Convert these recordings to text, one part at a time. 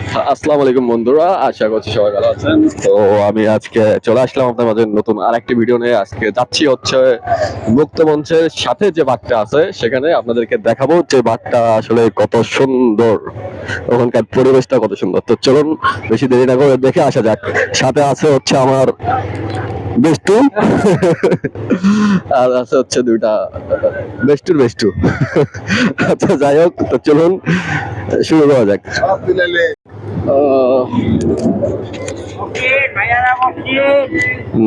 আসসালামু আলাইকুম বন্ধুরা, আশা করছি সবাই ভালো আছেন। তো আমি আজকে চলে আসলাম আপনার মাঝে নতুন আরেকটি ভিডিও নিয়ে। আজকে যাচ্ছি হচ্ছে মুক্ত মঞ্চের সাথে যে বাঘটা আছে সেখানে আপনাদেরকে দেখাবো যে বাঘটা আসলে কত সুন্দর, ওখানকার পরিবেশটা কত সুন্দর। তো চলুন বেশি দেরি না করে দেখে আসা যাক। সাথে আছে হচ্ছে আমার বেষ্টু আর আছে হচ্ছে দুইটা বেষ্টুর বেষ্টু। আচ্ছা যাই হোক, তো চলুন শুরু করা যাক। আহ,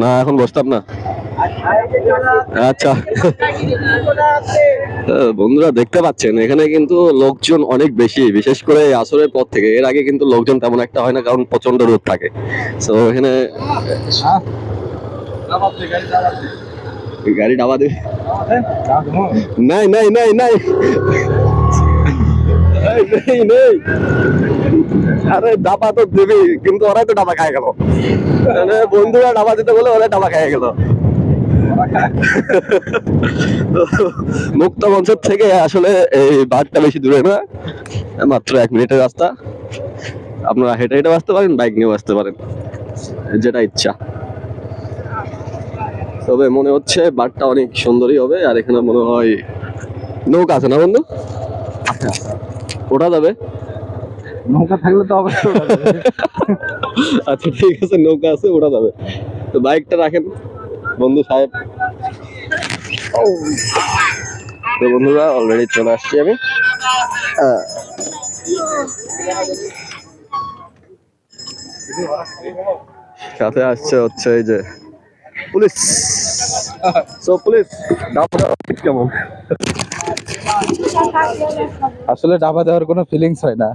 না এখন বসতাম না। আচ্ছা বন্ধুরা দেখতে পাচ্ছেন এখানে কিন্তু লোকজন অনেক বেশি, বিশেষ করে এই আসরের পর থেকে। এর আগে কিন্তু লোকজন তেমন একটা হয় না, কারণ প্রচন্ড রোদ থাকে। তো এখানে গাড়ি ডাবা দেবে। নাই নাই নাই নাই এই, নেই নেই। আরে ডাবা তো দেবে, কিন্তু ওরাই তো ডাবা খায় গেল। মানে বন্ধুরা ডাবা দিতে বলে ওরা ডাবা খায় গেল। মুক্ত মঞ্চের থেকে আসলে এই বাঘটা বেশি দূরে না, মাত্র 1 মিনিটের রাস্তা। আপনারা হেঁটে হেঁটে আসতে পারেন, বাইক নিয়েও আসতে পারেন, যেটা ইচ্ছা। তবে মনে হচ্ছে বাঘটা অনেক সুন্দরই হবে। আর এখানে মনে হয় নৌকা আছে না বন্ধু? ওঠা যাবে? নৌকা থাকলে তো অবশ্যই ওঠা যাবে। আচ্ছা ঠিক আছে, নৌকা আছে, ওঠা যাবে। তো বাইকটা রাখেন বন্ধু সাহেব। তো বন্ধুরা অলরেডি চলে আসছি আমি। আহ, সাথে আসছে হচ্ছে এই যে পুলিশ। সো পুলিশ কেমন? আসলে ডাবা দেওয়ার কোনো ফিলিংস হয় না।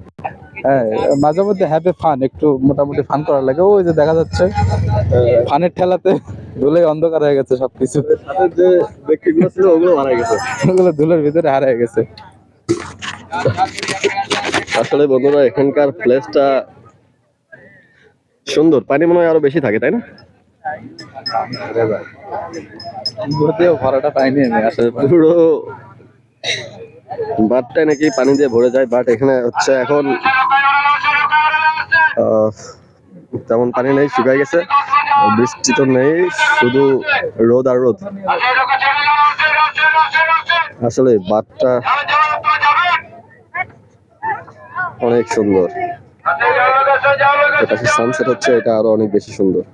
হ্যাঁ, মাঝে মধ্যে হ্যাপি ফান, একটু মোটামুটি ফান করার লাগে। ওই যে দেখা যাচ্ছে ফানের ঠেলাতে ধুলে অন্ধকার হয়ে গেছে সবকিছু। সাথে যে ব্যক্তিগুলো ছিল ওগুলো মারা গেছে। ওগুলো ধুলোর ভিতরে হারিয়ে গেছে। আসলে বন্ধুরা এখানকার প্লেসটা সুন্দর, পানি মনে হয় আরো বেশি থাকে, তাই না? যদিও ভরাটা পাইনি আমি আসলে। পুরো বাঁধটাই নাকি পানি দিয়ে ভরে যায়, বাট এখানে হচ্ছে এখন তেমন পানি নেই, শুকায় গেছে। বৃষ্টি তো নেই, শুধু রোদ আর রোদ। আসলে বাঁধটা অনেক সুন্দর। এটা সানসেট হচ্ছে, এটা আরো অনেক বেশি সুন্দর।